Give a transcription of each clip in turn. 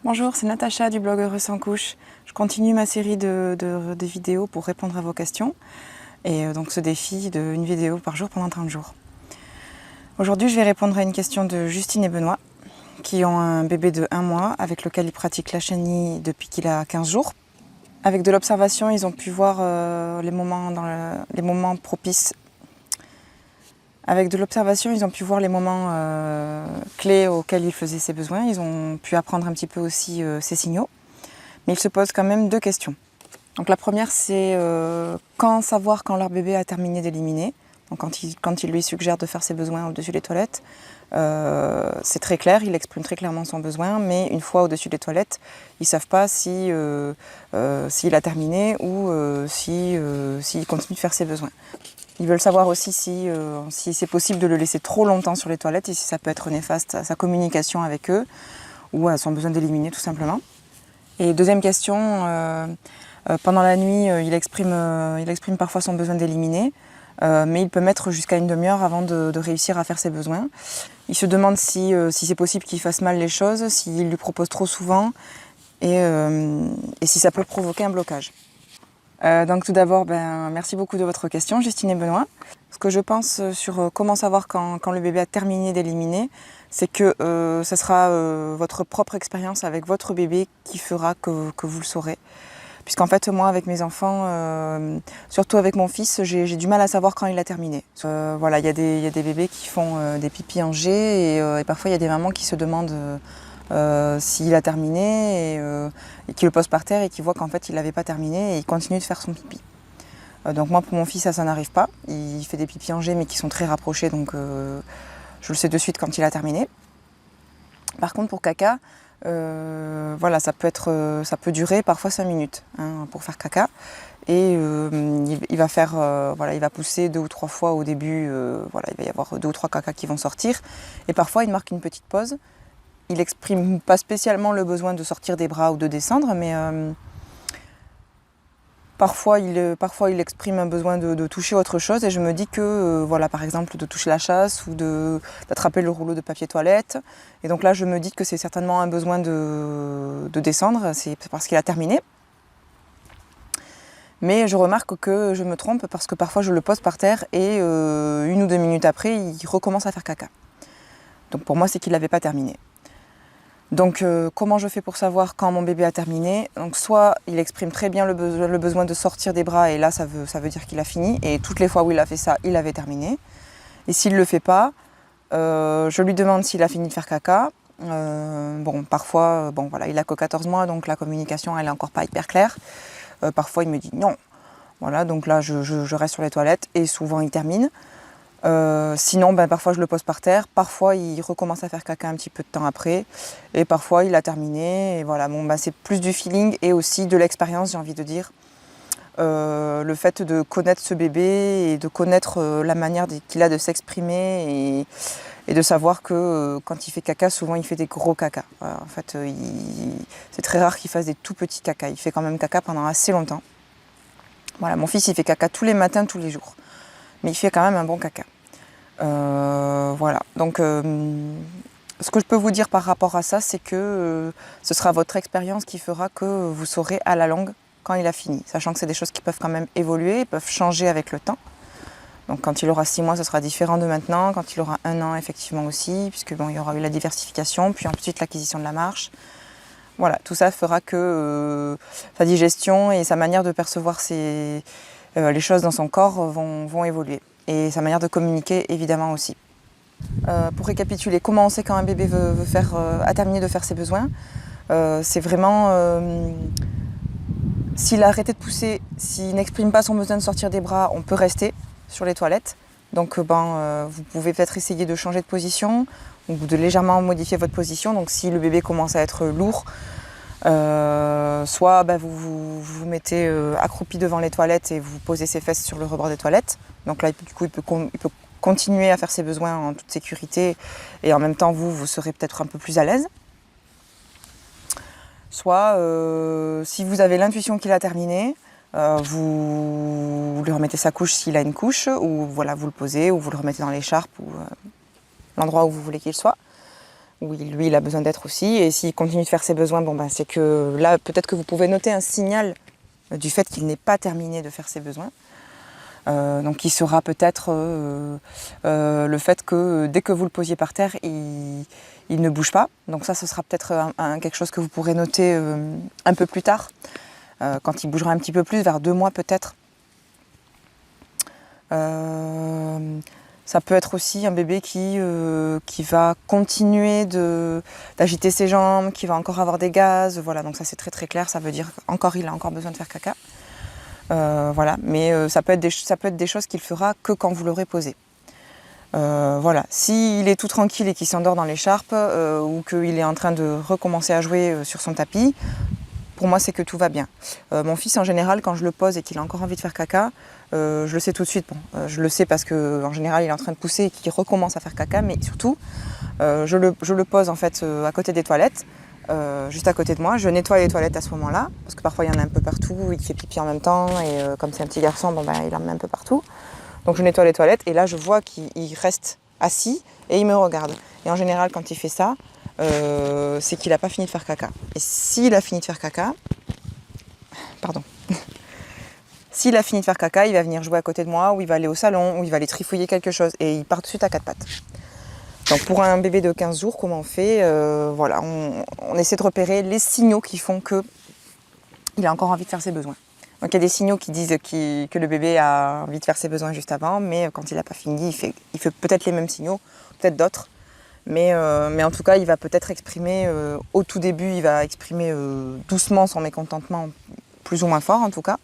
Bonjour, c'est Natacha du blog Heureux sans couche. Je continue ma série de vidéos pour répondre à vos questions. Et donc ce défi d'une vidéo par jour pendant 30 jours. Aujourd'hui, je vais répondre à une question de Justine et Benoît, qui ont un bébé de 1 mois avec lequel ils pratiquent la chenille depuis qu'il a 15 jours. Avec de l'observation, ils ont pu voir les moments propices. Avec de l'observation, ils ont pu voir les moments clés auxquels il faisait ses besoins. Ils ont pu apprendre un petit peu aussi ses signaux. Mais ils se posent quand même 2 questions. Donc la première, c'est quand savoir quand leur bébé a terminé d'éliminer. Donc quand il lui suggère de faire ses besoins au-dessus des toilettes, c'est très clair, il exprime très clairement son besoin, mais une fois au-dessus des toilettes, ils ne savent pas s'il a terminé ou s'il continue de faire ses besoins. Ils veulent savoir aussi si c'est possible de le laisser trop longtemps sur les toilettes et si ça peut être néfaste à sa communication avec eux ou à son besoin d'éliminer tout simplement. Et deuxième question, pendant la nuit, il exprime parfois son besoin d'éliminer, mais il peut mettre jusqu'à une demi-heure avant de réussir à faire ses besoins. Il se demande si c'est possible qu'il fasse mal les choses, s'il lui propose trop souvent et si ça peut provoquer un blocage. Donc tout d'abord, merci beaucoup de votre question, Justine et Benoît. Ce que je pense sur comment savoir quand le bébé a terminé d'éliminer, c'est que ce sera votre propre expérience avec votre bébé qui fera que vous le saurez. Puisqu'en fait, moi, avec mes enfants, surtout avec mon fils, j'ai du mal à savoir quand il a terminé. Voilà, il y a des bébés qui font des pipis en jet et parfois il y a des mamans qui se demandent s'il a terminé et qui le pose par terre et qui voit qu'en fait il n'avait pas terminé et il continue de faire son pipi. Donc moi pour mon fils ça n'arrive pas, il fait des pipis en jet mais qui sont très rapprochés donc je le sais de suite quand il a terminé. Par contre pour caca, voilà, ça peut durer parfois 5 minutes pour faire caca et il va faire, voilà, il va pousser 2 ou 3 fois au début, voilà, il va y avoir 2 ou 3 cacas qui vont sortir et parfois il marque une petite pause. Il n'exprime pas spécialement le besoin de sortir des bras ou de descendre, mais parfois il exprime un besoin de toucher autre chose. Et je me dis que, voilà, par exemple, de toucher la chasse ou d'attraper le rouleau de papier toilette. Et donc là, je me dis que c'est certainement un besoin de descendre, c'est parce qu'il a terminé. Mais je remarque que je me trompe parce que parfois je le pose par terre et 1 ou 2 minutes après, il recommence à faire caca. Donc pour moi, c'est qu'il n'avait pas terminé. Donc comment je fais pour savoir quand mon bébé a terminé? Donc soit il exprime très bien le besoin de sortir des bras et là ça veut dire qu'il a fini et toutes les fois où il a fait ça, il avait terminé. Et s'il ne le fait pas, je lui demande s'il a fini de faire caca. Bon, parfois, voilà, il a que 14 mois donc la communication elle est encore pas hyper claire. Parfois il me dit non. Voilà, donc là je reste sur les toilettes et souvent il termine. Sinon, parfois je le pose par terre, parfois il recommence à faire caca un petit peu de temps après, et parfois il a terminé, et voilà, c'est plus du feeling et aussi de l'expérience, j'ai envie de dire. Le fait de connaître ce bébé et de connaître la manière qu'il a de s'exprimer et de savoir que quand il fait caca, souvent il fait des gros caca. En fait, c'est très rare qu'il fasse des tout petits caca, il fait quand même caca pendant assez longtemps. Voilà, mon fils il fait caca tous les matins, tous les jours. Mais il fait quand même un bon caca. Voilà, donc ce que je peux vous dire par rapport à ça, c'est que ce sera votre expérience qui fera que vous saurez à la longue quand il a fini, sachant que c'est des choses qui peuvent quand même évoluer, peuvent changer avec le temps. Donc quand il aura 6 mois, ce sera différent de maintenant, quand il aura 1 an, effectivement aussi, puisque il y aura eu la diversification, puis ensuite l'acquisition de la marche. Voilà, tout ça fera que sa digestion et sa manière de percevoir les choses dans son corps vont évoluer. Et sa manière de communiquer, évidemment, aussi. Pour récapituler, comment on sait quand un bébé a terminé de faire ses besoins? C'est vraiment s'il a arrêté de pousser, s'il n'exprime pas son besoin de sortir des bras, on peut rester sur les toilettes. Donc vous pouvez peut-être essayer de changer de position ou de légèrement modifier votre position. Donc si le bébé commence à être lourd, soit vous vous mettez accroupi devant les toilettes et vous posez ses fesses sur le rebord des toilettes. Donc là, du coup, il peut continuer à faire ses besoins en toute sécurité et en même temps, vous serez peut-être un peu plus à l'aise. Soit, si vous avez l'intuition qu'il a terminé, vous lui remettez sa couche s'il a une couche, ou voilà, vous le posez, ou vous le remettez dans l'écharpe, ou l'endroit où vous voulez qu'il soit. où lui il a besoin d'être aussi. Et s'il continue de faire ses besoins, bon, c'est que là peut-être que vous pouvez noter un signal du fait qu'il n'est pas terminé de faire ses besoins. Donc il sera peut-être le fait que dès que vous le posiez par terre, il ne bouge pas. Donc ça, ce sera peut-être quelque chose que vous pourrez noter un peu plus tard, quand il bougera un petit peu plus, vers 2 mois peut-être. Ça peut être aussi un bébé qui va continuer d'agiter ses jambes, qui va encore avoir des gaz. Voilà, donc ça c'est très très clair, ça veut dire qu'il a encore besoin de faire caca. Voilà, mais ça peut être des choses qu'il fera que quand vous l'aurez posé. Voilà, s'il est tout tranquille et qu'il s'endort dans l'écharpe ou qu'il est en train de recommencer à jouer sur son tapis, pour moi c'est que tout va bien. Mon fils en général, quand je le pose et qu'il a encore envie de faire caca, je le sais tout de suite. Bon, je le sais parce qu'en général il est en train de pousser et qu'il recommence à faire caca, mais surtout je le pose en fait à côté des toilettes. Juste à côté de moi, je nettoie les toilettes à ce moment-là, parce que parfois il y en a un peu partout, il fait pipi en même temps, et comme c'est un petit garçon, il en met un peu partout. Donc je nettoie les toilettes, et là je vois qu'il reste assis, et il me regarde. Et en général, quand il fait ça, c'est qu'il n'a pas fini de faire caca. Et s'il a fini de faire caca, s'il a fini de faire caca, il va venir jouer à côté de moi, ou il va aller au salon, ou il va aller trifouiller quelque chose, et il part tout de suite à 4 pattes. Donc pour un bébé de 15 jours, comment on fait? Voilà, on essaie de repérer les signaux qui font qu'il a encore envie de faire ses besoins. Donc il y a des signaux qui disent que le bébé a envie de faire ses besoins juste avant, mais quand il n'a pas fini, il fait peut-être les mêmes signaux, peut-être d'autres. Mais en tout cas, il va peut-être exprimer, au tout début, il va exprimer doucement son mécontentement, plus ou moins fort en tout cas,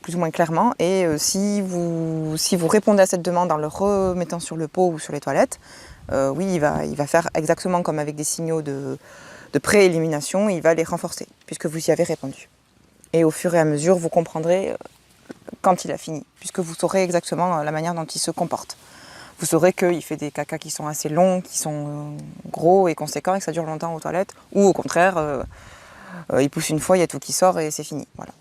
plus ou moins clairement. Et si vous répondez à cette demande en le remettant sur le pot ou sur les toilettes, oui, il va faire exactement comme avec des signaux de pré-élimination, il va les renforcer, puisque vous y avez répondu. Et au fur et à mesure, vous comprendrez quand il a fini, puisque vous saurez exactement la manière dont il se comporte. Vous saurez qu'il fait des cacas qui sont assez longs, qui sont gros et conséquents, et que ça dure longtemps aux toilettes, ou au contraire, il pousse une fois, il y a tout qui sort et c'est fini. Voilà.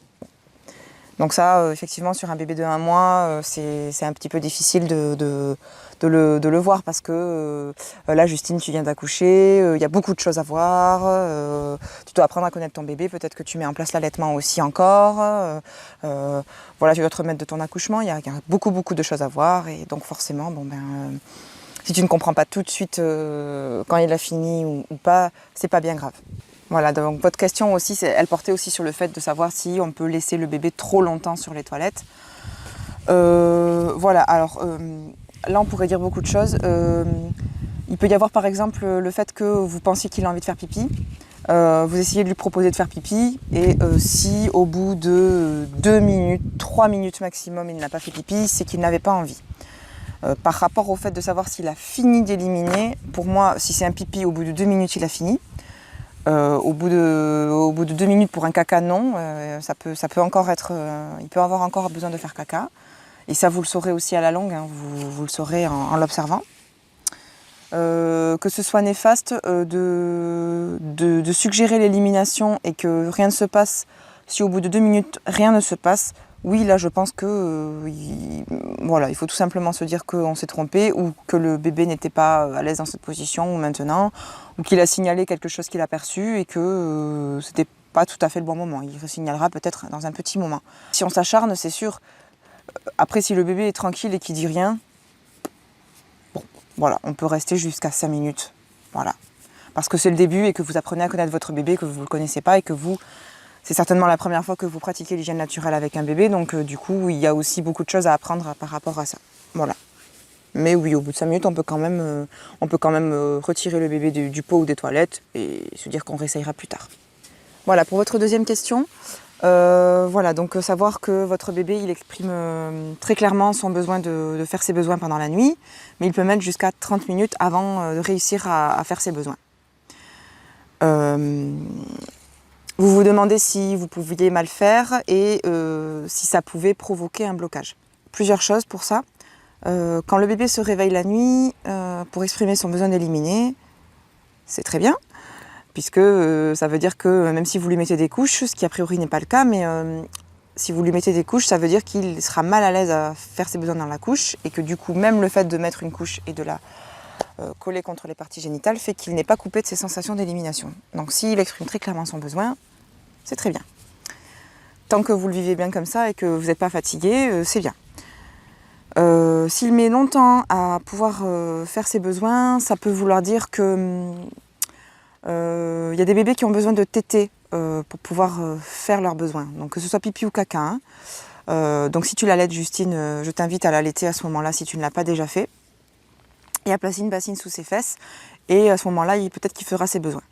Donc ça, effectivement, sur un bébé de 1 mois, c'est un petit peu difficile de le voir parce que là, Justine, tu viens d'accoucher, il y a beaucoup de choses à voir, tu dois apprendre à connaître ton bébé, peut-être que tu mets en place l'allaitement aussi encore, voilà, tu dois te remettre de ton accouchement, il y a beaucoup de choses à voir et donc forcément, si tu ne comprends pas tout de suite quand il a fini ou pas, c'est pas bien grave. Voilà, donc votre question aussi, elle portait aussi sur le fait de savoir si on peut laisser le bébé trop longtemps sur les toilettes. Voilà, alors là on pourrait dire beaucoup de choses. Il peut y avoir par exemple le fait que vous pensiez qu'il a envie de faire pipi. Vous essayez de lui proposer de faire pipi et si au bout de 2 minutes, 3 minutes maximum, il n'a pas fait pipi, c'est qu'il n'avait pas envie. Par rapport au fait de savoir s'il a fini d'éliminer, pour moi, si c'est un pipi, au bout de 2 minutes, il a fini. Au bout de 2 minutes pour un caca, non. Ça peut encore être, il peut avoir encore besoin de faire caca. Et ça, vous le saurez aussi à la longue, hein, vous le saurez en l'observant. Que ce soit néfaste de suggérer l'élimination et que rien ne se passe, si au bout de 2 minutes, rien ne se passe, oui, là, je pense que voilà, il faut tout simplement se dire qu'on s'est trompé ou que le bébé n'était pas à l'aise dans cette position ou maintenant, ou qu'il a signalé quelque chose qu'il a perçu et que c'était pas tout à fait le bon moment. Il signalera peut-être dans un petit moment. Si on s'acharne, c'est sûr. Après, si le bébé est tranquille et qu'il dit rien, bon, voilà, on peut rester jusqu'à 5 minutes. Voilà. Parce que c'est le début et que vous apprenez à connaître votre bébé, que vous ne le connaissez pas et que c'est certainement la première fois que vous pratiquez l'hygiène naturelle avec un bébé, donc du coup, il y a aussi beaucoup de choses à apprendre par rapport à ça. Voilà. Mais oui, au bout de 5 minutes, on peut quand même retirer le bébé du pot ou des toilettes et se dire qu'on réessayera plus tard. Voilà, pour votre deuxième question, voilà, donc savoir que votre bébé, il exprime très clairement son besoin de faire ses besoins pendant la nuit, mais il peut mettre jusqu'à 30 minutes avant de réussir à faire ses besoins. Vous vous demandez si vous pouviez mal faire et si ça pouvait provoquer un blocage. Plusieurs choses pour ça. Quand le bébé se réveille la nuit pour exprimer son besoin d'éliminer, c'est très bien, puisque ça veut dire que même si vous lui mettez des couches, ce qui a priori n'est pas le cas, mais si vous lui mettez des couches, ça veut dire qu'il sera mal à l'aise à faire ses besoins dans la couche et que du coup, même le fait de mettre une couche et de la collé contre les parties génitales fait qu'il n'est pas coupé de ses sensations d'élimination. Donc s'il exprime très clairement son besoin, c'est très bien. Tant que vous le vivez bien comme ça et que vous n'êtes pas fatigué, c'est bien. S'il met longtemps à pouvoir faire ses besoins, ça peut vouloir dire que y a des bébés qui ont besoin de téter pour pouvoir faire leurs besoins. Donc que ce soit pipi ou caca. Hein. Donc si tu l'allaites, Justine, je t'invite à l'allaiter à ce moment-là si tu ne l'as pas déjà fait. Et à placer une bassine sous ses fesses. Et à ce moment-là, peut-être qu'il fera ses besoins.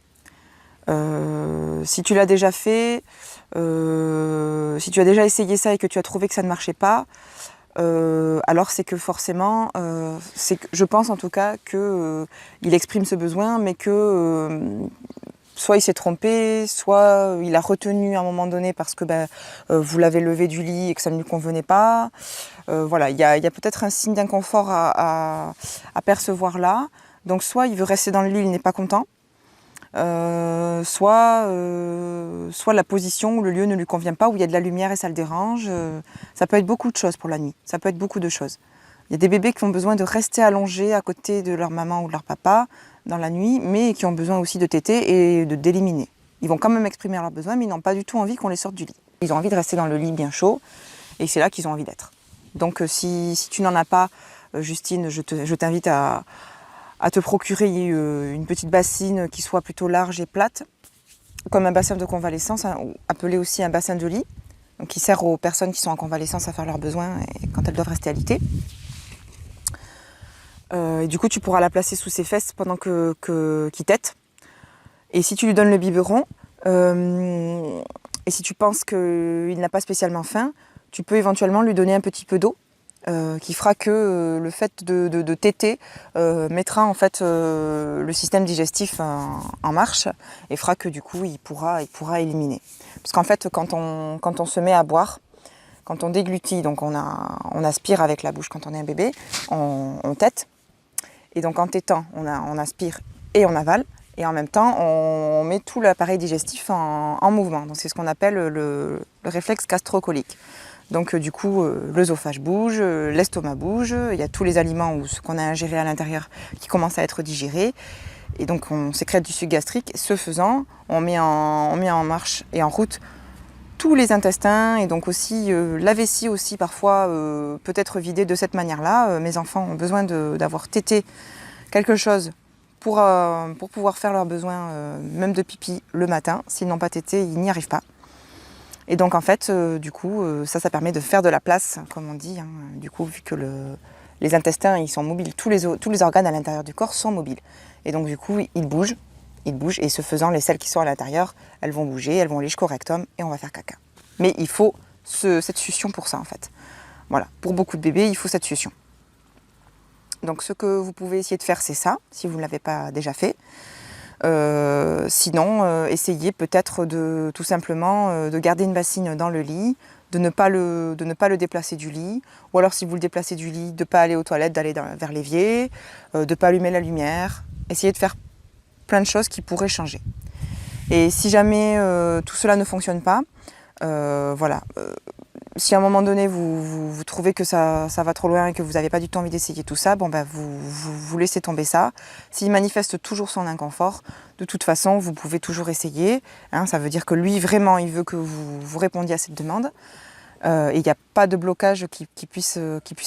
Si tu l'as déjà fait, si tu as déjà essayé ça et que tu as trouvé que ça ne marchait pas, alors c'est que forcément, je pense en tout cas qu'il exprime ce besoin, mais que soit il s'est trompé, soit il a retenu à un moment donné parce que vous l'avez levé du lit et que ça ne lui convenait pas. Voilà, il y a peut-être un signe d'inconfort à percevoir là. Donc soit il veut rester dans le lit, il n'est pas content. Soit la position ou le lieu ne lui convient pas, où il y a de la lumière et ça le dérange. Ça peut être beaucoup de choses pour la nuit, ça peut être beaucoup de choses. Il y a des bébés qui ont besoin de rester allongés à côté de leur maman ou de leur papa dans la nuit, mais qui ont besoin aussi de téter et d'éliminer. Ils vont quand même exprimer leurs besoins, mais ils n'ont pas du tout envie qu'on les sorte du lit. Ils ont envie de rester dans le lit bien chaud, et c'est là qu'ils ont envie d'être. Donc si tu n'en as pas, Justine, je t'invite à te procurer une petite bassine qui soit plutôt large et plate, comme un bassin de convalescence, hein, appelé aussi un bassin de lit, donc qui sert aux personnes qui sont en convalescence à faire leurs besoins et quand elles doivent rester alitées. Et du coup, tu pourras la placer sous ses fesses pendant qu'il tète. Et si tu lui donnes le biberon, et si tu penses qu'il n'a pas spécialement faim, tu peux éventuellement lui donner un petit peu d'eau. Qui fera que le fait de téter mettra en fait le système digestif en marche et fera que du coup il pourra éliminer. Parce qu'en fait quand on se met à boire, quand on déglutit, donc on aspire avec la bouche quand on est un bébé, on tète et donc en tétant on aspire et on avale et en même temps on met tout l'appareil digestif en mouvement. Donc c'est ce qu'on appelle le réflexe gastrocolique. Donc du coup, l'œsophage bouge, l'estomac bouge, il y a tous les aliments ou ce qu'on a ingéré à l'intérieur qui commencent à être digérés. Et donc on sécrète du suc gastrique. Ce faisant, on met en marche et en route tous les intestins et donc aussi la vessie aussi parfois peut être vidée de cette manière-là. Mes enfants ont besoin d'avoir tété quelque chose pour pouvoir faire leurs besoins, même de pipi le matin. S'ils n'ont pas tété, ils n'y arrivent pas. Et donc en fait, du coup, ça permet de faire de la place, comme on dit. Hein. Du coup, vu que les intestins, ils sont mobiles, tous les organes à l'intérieur du corps sont mobiles. Et donc du coup, ils bougent, et ce faisant, les selles qui sont à l'intérieur, elles vont bouger, elles vont aller jusqu'au rectum, et on va faire caca. Mais il faut cette succion pour ça, en fait. Voilà, pour beaucoup de bébés, il faut cette succion. Donc ce que vous pouvez essayer de faire, c'est ça, si vous ne l'avez pas déjà fait. Sinon, essayez peut-être tout simplement de garder une bassine dans le lit, de ne pas le déplacer du lit, ou alors si vous le déplacez du lit, de ne pas aller aux toilettes, d'aller vers l'évier, de ne pas allumer la lumière. Essayez de faire plein de choses qui pourraient changer. Et si jamais tout cela ne fonctionne pas, voilà. Si à un moment donné vous trouvez que ça va trop loin et que vous n'avez pas du tout envie d'essayer tout ça, vous laissez tomber ça. S'il manifeste toujours son inconfort, de toute façon vous pouvez toujours essayer. Hein, ça veut dire que lui vraiment il veut que vous répondiez à cette demande. Et il n'y a pas de blocage qui puisse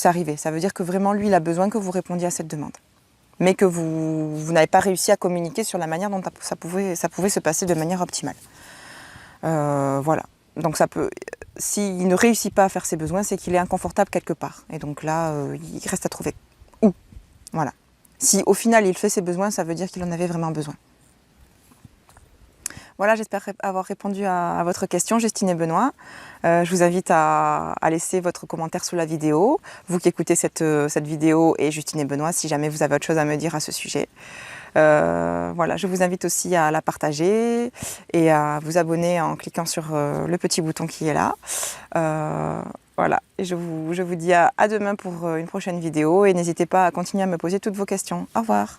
arriver. Ça veut dire que vraiment lui il a besoin que vous répondiez à cette demande. Mais que vous n'avez pas réussi à communiquer sur la manière dont ça pouvait se passer de manière optimale. Voilà. Donc s'il ne réussit pas à faire ses besoins, c'est qu'il est inconfortable quelque part. Et donc là, il reste à trouver où. Voilà. Si au final il fait ses besoins, ça veut dire qu'il en avait vraiment besoin. Voilà, j'espère avoir répondu à votre question, Justine et Benoît. Je vous invite à laisser votre commentaire sous la vidéo. Vous qui écoutez cette vidéo et Justine et Benoît, si jamais vous avez autre chose à me dire à ce sujet. Voilà, je vous invite aussi à la partager et à vous abonner en cliquant sur le petit bouton qui est là. Voilà, et je vous dis à demain pour une prochaine vidéo et n'hésitez pas à continuer à me poser toutes vos questions. Au revoir.